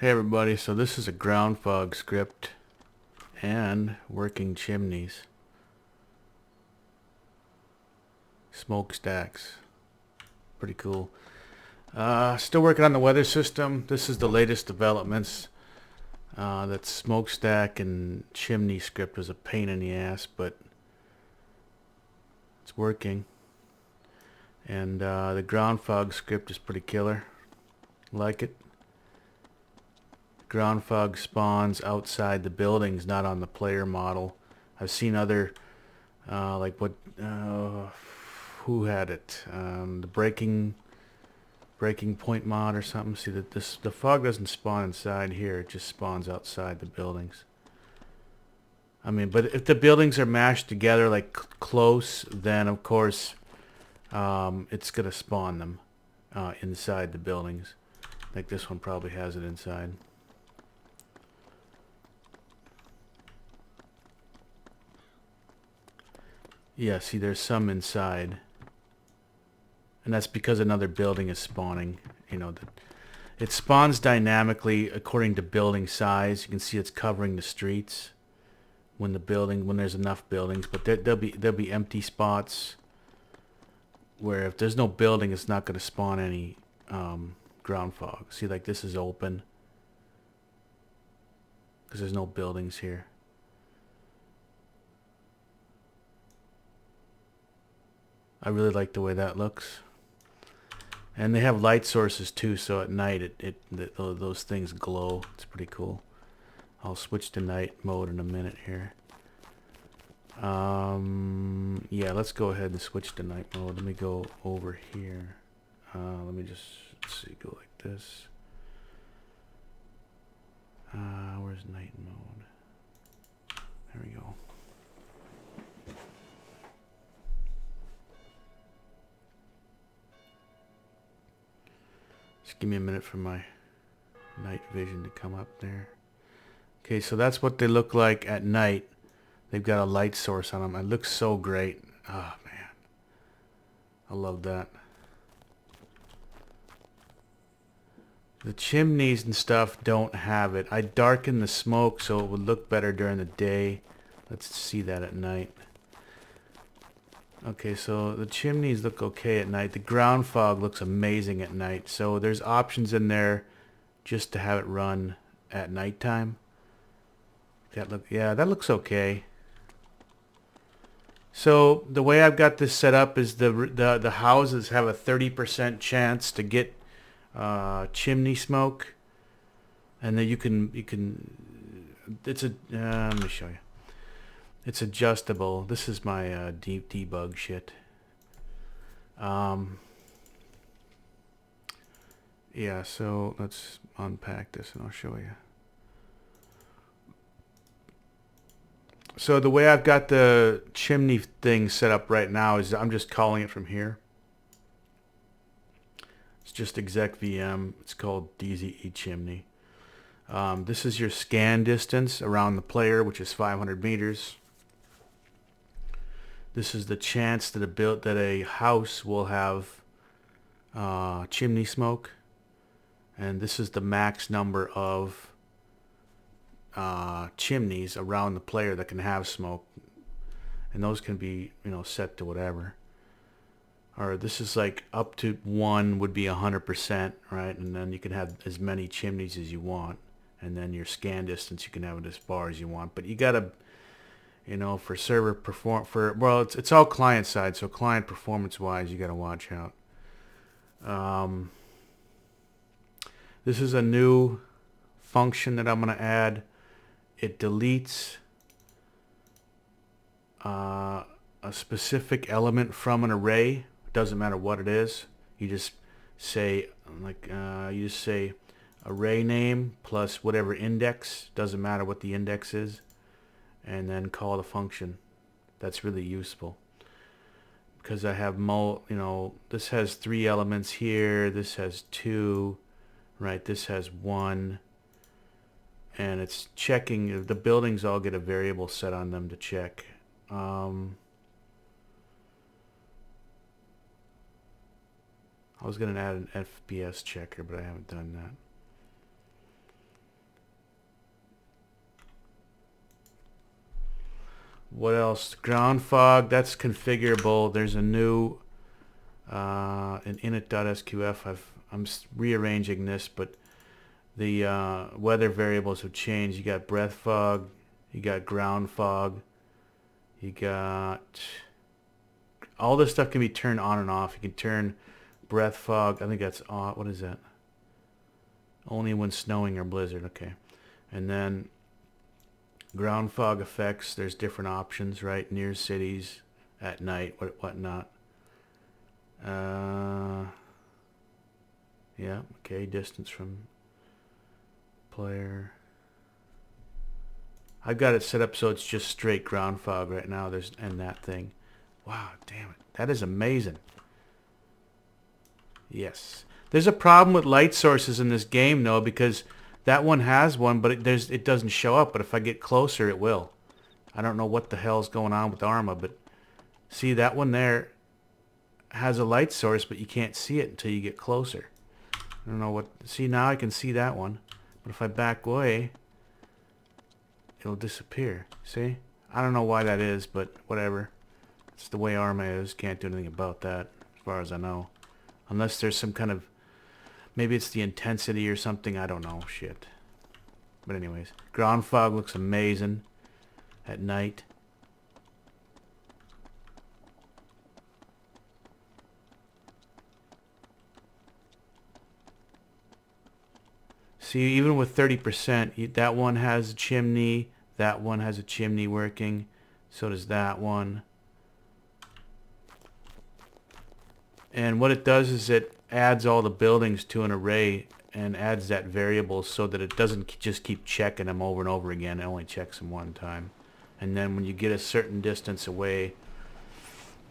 Hey everybody, so this is a ground fog script and working chimneys. Smokestacks. Pretty cool. Still working on the weather system. This is the latest developments. That smokestack and chimney script was a pain in the ass, but it's working. And the ground fog script is pretty killer. Like it. Ground fog spawns outside the buildings, not on the player model. I've seen other, like what, who had it? The breaking point mod or something. See that the fog doesn't spawn inside here; it just spawns outside the buildings. I mean, but if the buildings are mashed together like close, then of course it's gonna spawn them inside the buildings. Like this one probably has it inside. Yeah, see, there's some inside. And that's because another building is spawning. You know, it spawns dynamically according to building size. You can see it's covering the streets when there's enough buildings. But there'll be empty spots where if there's no building, it's not going to spawn any ground fog. See, like this is open because there's no buildings here. I really like the way that looks. And they have light sources too, so at night those things glow. It's pretty cool. I'll switch to night mode in a minute here. Yeah, let's go ahead and switch to night mode. Let me go over here. Let me just, let's see, go like this. Where's night mode? There we go. Just give me a minute for my night vision to come up there. Okay, so that's what they look like at night. They've got a light source on them. It looks so great. Oh, man. I love that. The chimneys and stuff don't have it. I darkened the smoke so it would look better during the day. Let's see that at night. Okay, so the chimneys look okay at night. The ground fog looks amazing at night. So there's options in there just to have it run at nighttime. That looks okay. So the way I've got this set up is the houses have a 30% chance to get chimney smoke, and then you can. It's a let me show you. It's adjustable. This is my deep debug shit. Yeah, so let's unpack this and I'll show you. So the way I've got the chimney thing set up right now is I'm just calling it from here. It's just exec VM. It's called DayZ Chimney. This is your scan distance around the player, which is 500 meters. This is the chance that a house will have chimney smoke, and this is the max number of chimneys around the player that can have smoke, and those can be set to whatever. Or this is like up to 1 would be 100%, right? And then you can have as many chimneys as you want, and then your scan distance you can have it as far as you want. But you gotta, for server it's all client side, so client performance wise you gotta watch out. This is a new function that I'm gonna add. It deletes a specific element from an array. Doesn't matter what it is. You just say array name plus whatever index. Doesn't matter what the index is, and then call the function. That's really useful because I have this has 3 elements here. This has 2, right? This has 1. And it's checking. The buildings all get a variable set on them to check. I was going to add an FPS checker, but I haven't done that. What else? Ground fog, that's configurable. There's a new in init.sqf. I'm rearranging this, but the weather variables have changed. You got breath fog, you got ground fog, you got all this stuff can be turned on and off. You can turn breath fog. I think that's on. What is that? Only when snowing or blizzard. Okay, and then ground fog effects. There's different options, right? Near cities, at night, whatnot. Yeah. Okay. Distance from player. I've got it set up so it's just straight ground fog right now. And that thing. Wow, damn it. That is amazing. Yes. There's a problem with light sources in this game, though, because that one has one, but it doesn't show up. But if I get closer, it will. I don't know what the hell's going on with Arma, but see, that one there has a light source, but you can't see it until you get closer. I don't know what... See, now I can see that one. But if I back away, it'll disappear. See? I don't know why that is, but whatever. It's the way Arma is. Can't do anything about that, as far as I know. Unless there's some kind of... Maybe it's the intensity or something. I don't know. Shit. But anyways. Ground fog looks amazing at night. See, even with 30%, that one has a chimney. That one has a chimney working. So does that one. And what it does is it adds all the buildings to an array and adds that variable so that it doesn't just keep checking them over and over again. It only checks them one time. And then when you get a certain distance away,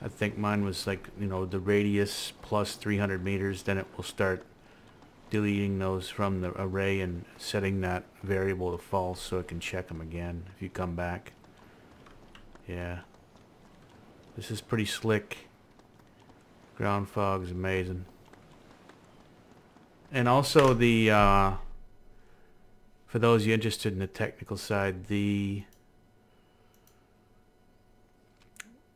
I think mine was like, you know, the radius plus 300 meters, then it will start deleting those from the array and setting that variable to false so it can check them again if you come back. Yeah. This is pretty slick. Ground fog is amazing. And also the, for those of you interested in the technical side, the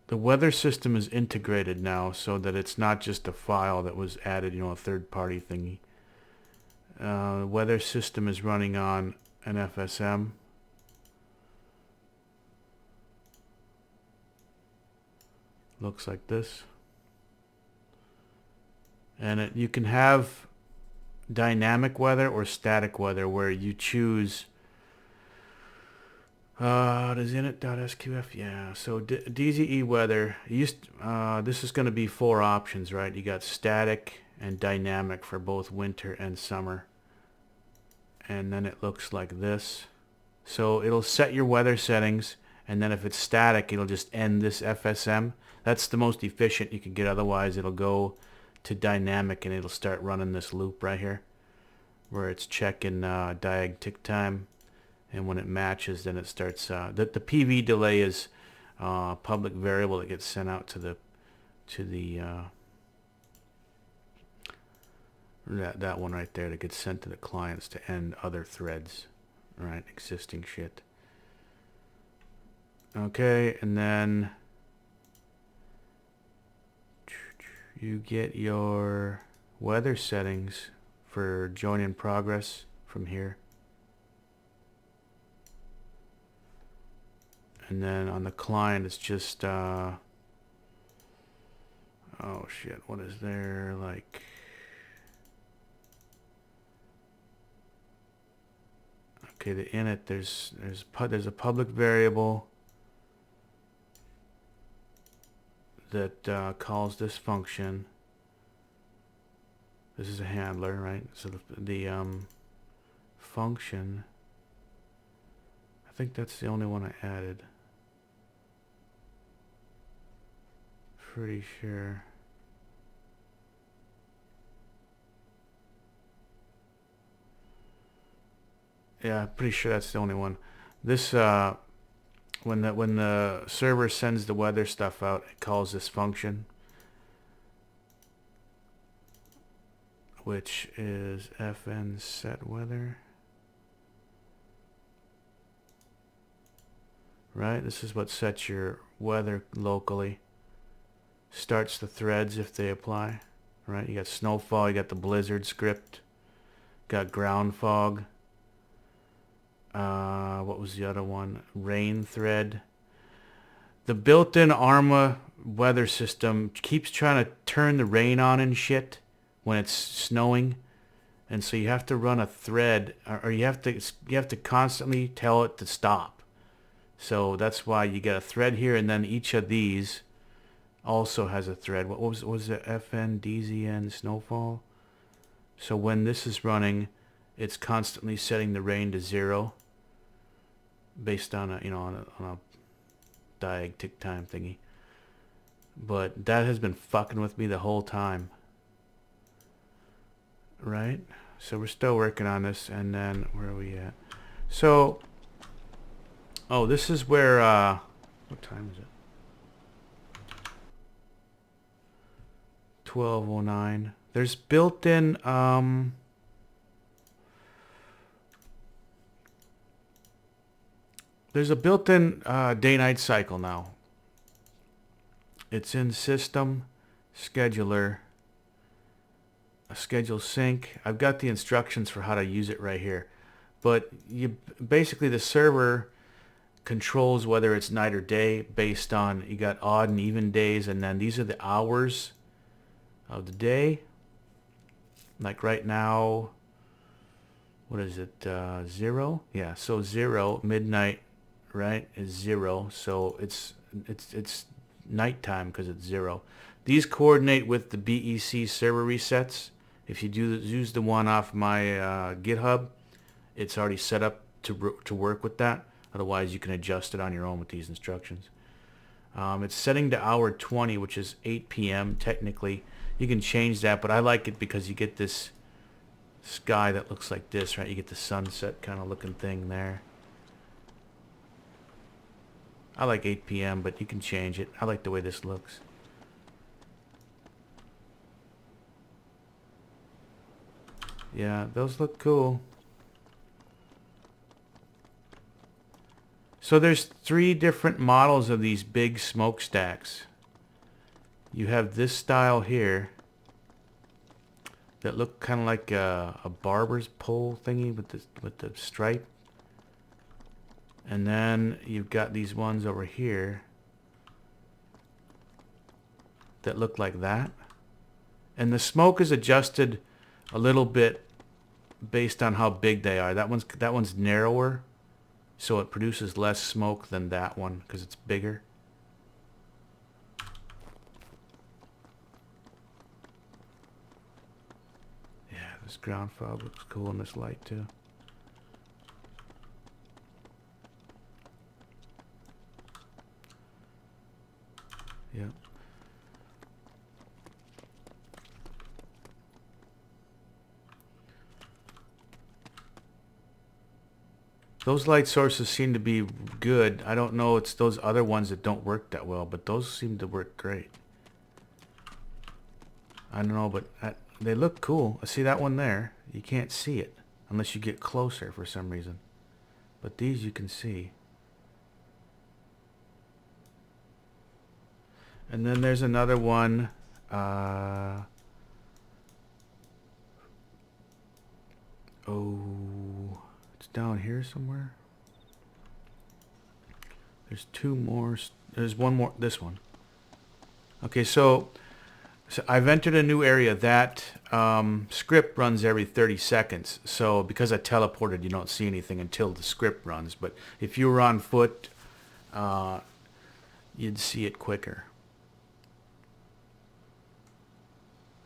weather system is integrated now so that it's not just a file that was added, you know, a third-party thingy. The weather system is running on an FSM. Looks like this. And you can have dynamic weather or static weather where you choose does init.sqf? Yeah. So DayZ weather this is going to be 4 options, right? You got static and dynamic for both winter and summer. And then it looks like this. So it'll set your weather settings, and then if it's static, it'll just end this FSM. That's the most efficient you can get. Otherwise, it'll go to dynamic and it'll start running this loop right here where it's checking diag tick time, and when it matches, then it starts the PV delay is a public variable that gets sent out to the that one right there that gets sent to the clients to end other threads, right? Existing shit. Okay, and then you get your weather settings for join in progress from here. And then on the client, it's just, oh shit, what is there, like, okay, the init, there's a public variable that calls this function. This is a handler, right? So the function, I think that's the only one I added. Pretty sure. Yeah, pretty sure that's the only one. This when the server sends the weather stuff out, it calls this function, which is fn set weather. right? This is what sets your weather locally. Starts the threads if they apply, right? You got snowfall, you got the blizzard script, got ground fog. What was the other one? Rain thread. The built-in Arma weather system keeps trying to turn the rain on and shit when it's snowing, and so you have to run a thread, or you have to constantly tell it to stop. So that's why you get a thread here, and then each of these also has a thread. What was it? FN DZN snowfall. So when this is running, it's constantly setting the rain to 0, based on a diag tick time thingy. But that has been fucking with me the whole time. Right? So we're still working on this, and then where are we at? So, oh, this is where, what time is it? 12:09. There's built-in, there's a built-in day-night cycle now. It's in System, Scheduler, a Schedule Sync. I've got the instructions for how to use it right here. But you basically, the server controls whether it's night or day based on, you got odd and even days, and then these are the hours of the day. Like right now, what is it, 0? Yeah, so 0, midnight, right, is 0. So it's nighttime because it's 0. These coordinate with the BEC server resets. If you use the one off my GitHub, it's already set up to work with that. Otherwise, you can adjust it on your own with these instructions. It's setting to hour 20, which is 8 p.m. technically. You can change that, but I like it because you get this sky that looks like this, right? You get the sunset kind of looking thing there. I like 8 p.m., but you can change it. I like the way this looks. Yeah, those look cool. So there's 3 different models of these big smokestacks. You have this style here that look kind of like a barber's pole thingy with the stripe. And then you've got these ones over here that look like that. And the smoke is adjusted a little bit based on how big they are. That one's narrower, so it produces less smoke than that one because it's bigger. Yeah, this ground fog looks cool in this light too. Yep. Those light sources seem to be good. I don't know, it's those other ones that don't work that well, but those seem to work great. I don't know, but they look cool. See that one there? You can't see it unless you get closer for some reason. But these you can see. And then there's another one. Oh, it's down here somewhere. There's 2 more. There's one more. This one. Okay, so I've entered a new area. That script runs every 30 seconds. So because I teleported, you don't see anything until the script runs. But if you were on foot, you'd see it quicker.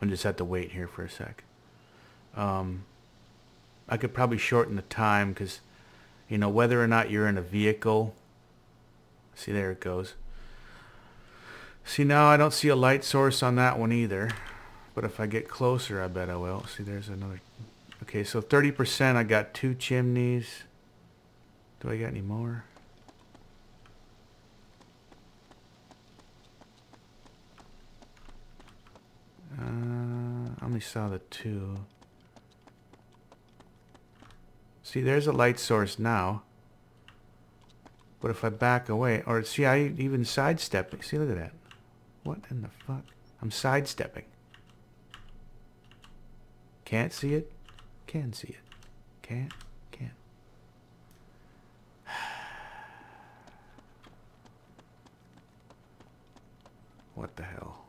I just have to wait here for a sec. I could probably shorten the time because, you know, whether or not you're in a vehicle. See, there it goes. See, now I don't see a light source on that one either. But if I get closer, I bet I will. See, there's another. Okay, so 30%, I got 2 chimneys. Do I got any more? I only saw the 2. See, there's a light source now. But if I back away, or see, I even sidestep. See, look at that. What in the fuck? I'm sidestepping. Can't see it. Can see it. Can't. Can't. What the hell?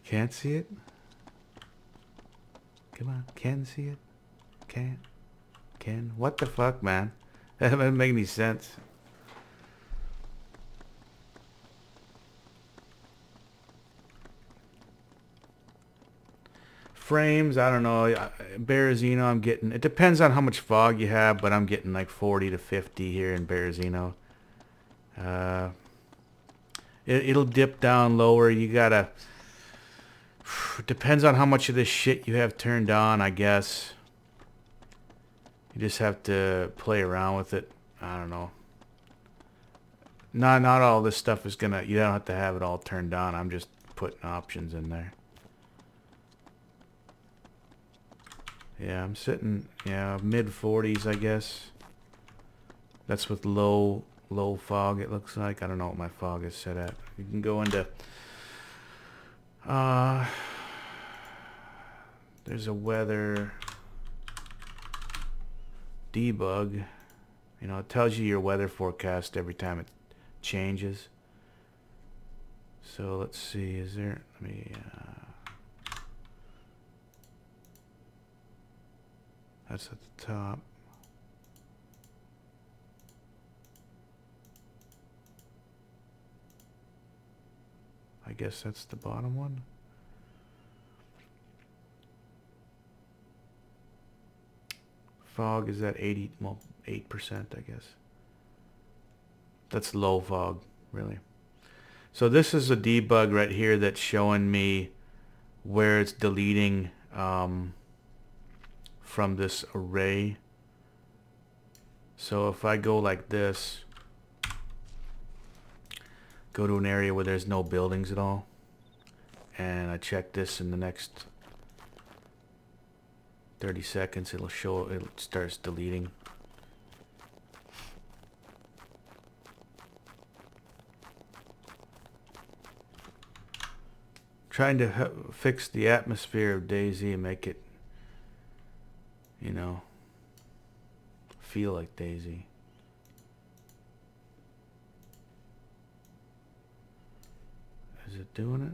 Can't see it? Come on. Can see it? Can't. Can. What the fuck, man? That doesn't make any sense. Frames, I don't know. Berezino, I'm getting... It depends on how much fog you have, but I'm getting like 40 to 50 here in Berezino. It'll dip down lower. You gotta... Depends on how much of this shit you have turned on, I guess. You just have to play around with it. I don't know. Not all this stuff is gonna... You don't have to have it all turned on. I'm just putting options in there. Yeah, I'm sitting... Yeah, mid 40s, I guess. That's with low fog, it looks like. I don't know what my fog is set at. You can go into... there's a weather debug. You know, it tells you your weather forecast every time it changes. So let's see, is there... Let me... that's at the top. I guess that's the bottom one. Fog is at 8%, I guess. That's low fog, really. So this is a debug right here that's showing me where it's deleting from this array. So if I go like this, go to an area where there's no buildings at all, and I check this in the next 30 seconds, it'll show, it starts deleting. Trying to fix the atmosphere of DayZ and make it, you know, feel like DayZ. Is it doing it?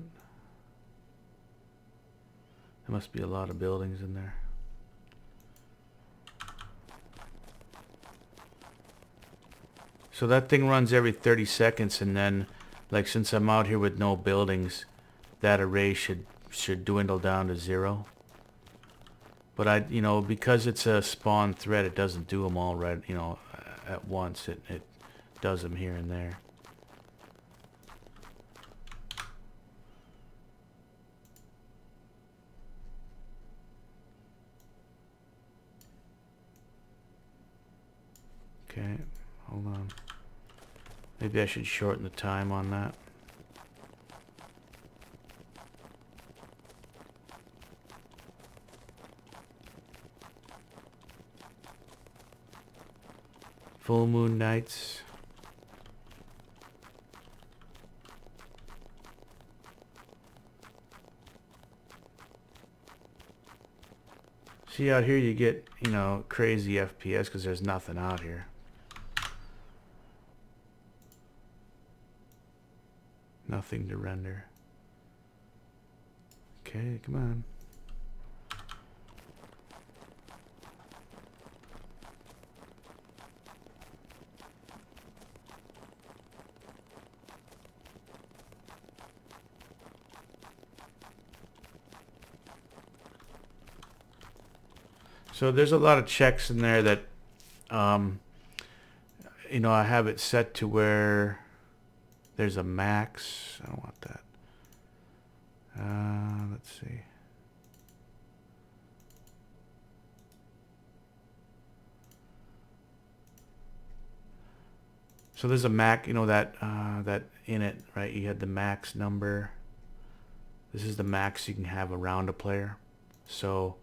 There must be a lot of buildings in there. So that thing runs every 30 seconds, and then, like, since I'm out here with no buildings, that array should dwindle down to 0. But you know, because it's a spawn thread, it doesn't do them all right, you know, at once. It does them here and there. Okay, hold on. Maybe I should shorten the time on that. Full moon nights. See, out here you get, you know, crazy FPS because there's nothing out here. Nothing to render. Okay, come on. So there's a lot of checks in there that, you know, I have it set to where there's a max. I don't want that. Let's see. So there's a max, you know, that in it, right? You had the max number. This is the max you can have around a player. So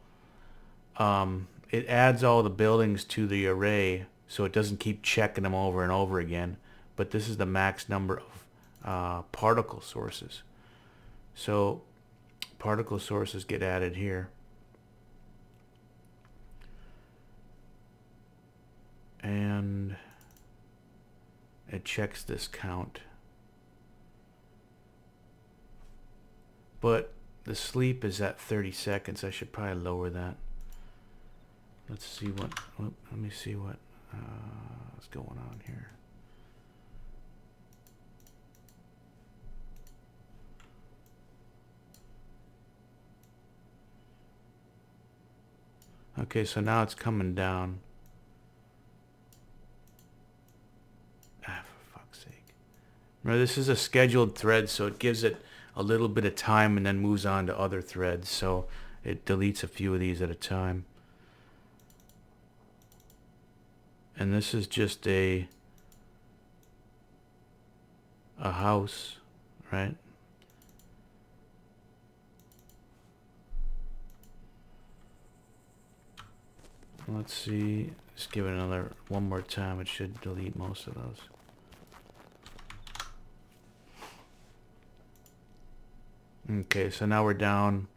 it adds all the buildings to the array, so it doesn't keep checking them over and over again. But this is the max number of particle sources. So particle sources get added here. And it checks this count. But the sleep is at 30 seconds. I should probably lower that. Let's see what, let me see what's going on here. Okay, so now it's coming down. For fuck's sake. Remember, this is a scheduled thread, so it gives it a little bit of time and then moves on to other threads. So it deletes a few of these at a time. And this is just a house, right? Let's see. Just give it one more time. It should delete most of those. Okay, so now we're down.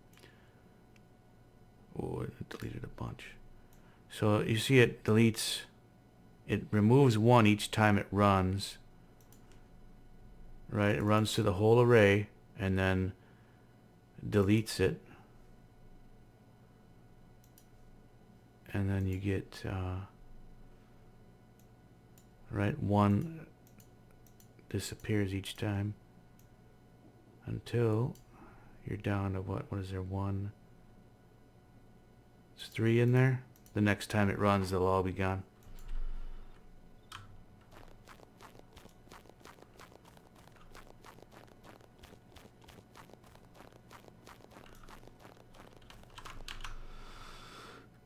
Oh, it deleted a bunch. So you see it deletes. It removes one each time it runs. Right? It runs through the whole array and then deletes it. And then you get right, one disappears each time until you're down to what is there, one? There's 3 in there. The next time it runs, they'll all be gone.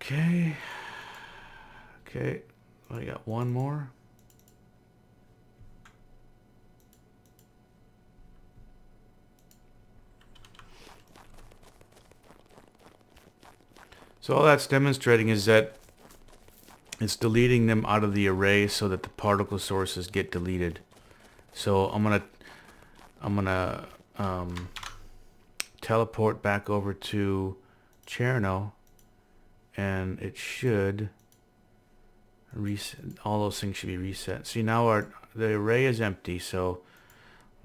Okay. Okay. I got one more. So all that's demonstrating is that it's deleting them out of the array so that the particle sources get deleted. So I'm gonna teleport back over to Cherno, and it should reset. All those things should be reset. See, now the array is empty, so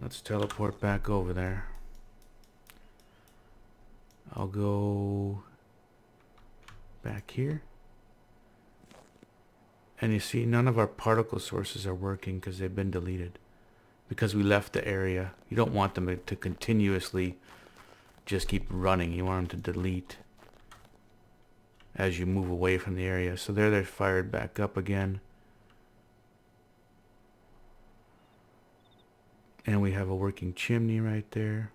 let's teleport back over there. I'll go back here. And you see, none of our particle sources are working because they've been deleted. Because we left the area. You don't want them to continuously just keep running. You want them to delete as you move away from the area. So there they're fired back up again. And we have a working chimney right there.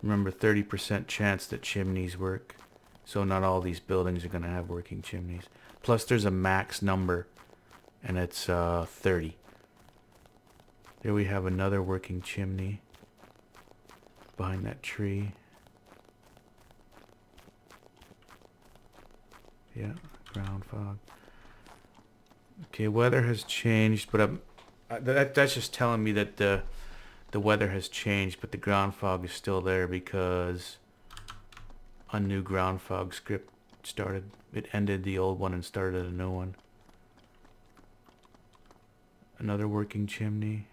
Remember, 30% chance that chimneys work. So not all these buildings are going to have working chimneys. Plus there's a max number, and it's 30. There we have another working chimney behind that tree. Yeah, ground fog. Okay, weather has changed, but that's just telling me that the weather has changed, but the ground fog is still there because a new ground fog script started. It ended the old one and started a new one. Another working chimney.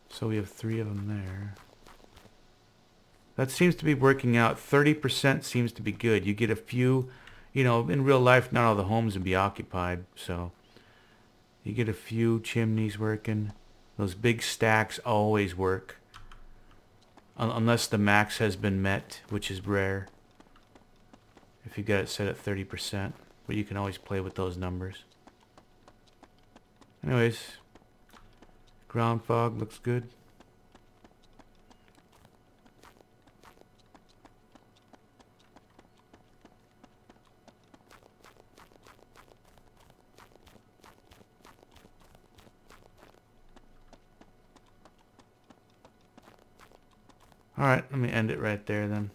So we have 3 of them there. That seems to be working out. 30% seems to be good. You get a few, in real life, not all the homes would be occupied, so you get a few chimneys working. Those big stacks always work. Unless the max has been met, which is rare. If you got it set at 30%. But you can always play with those numbers. Anyways, ground fog looks good. Alright, let me end it right there then.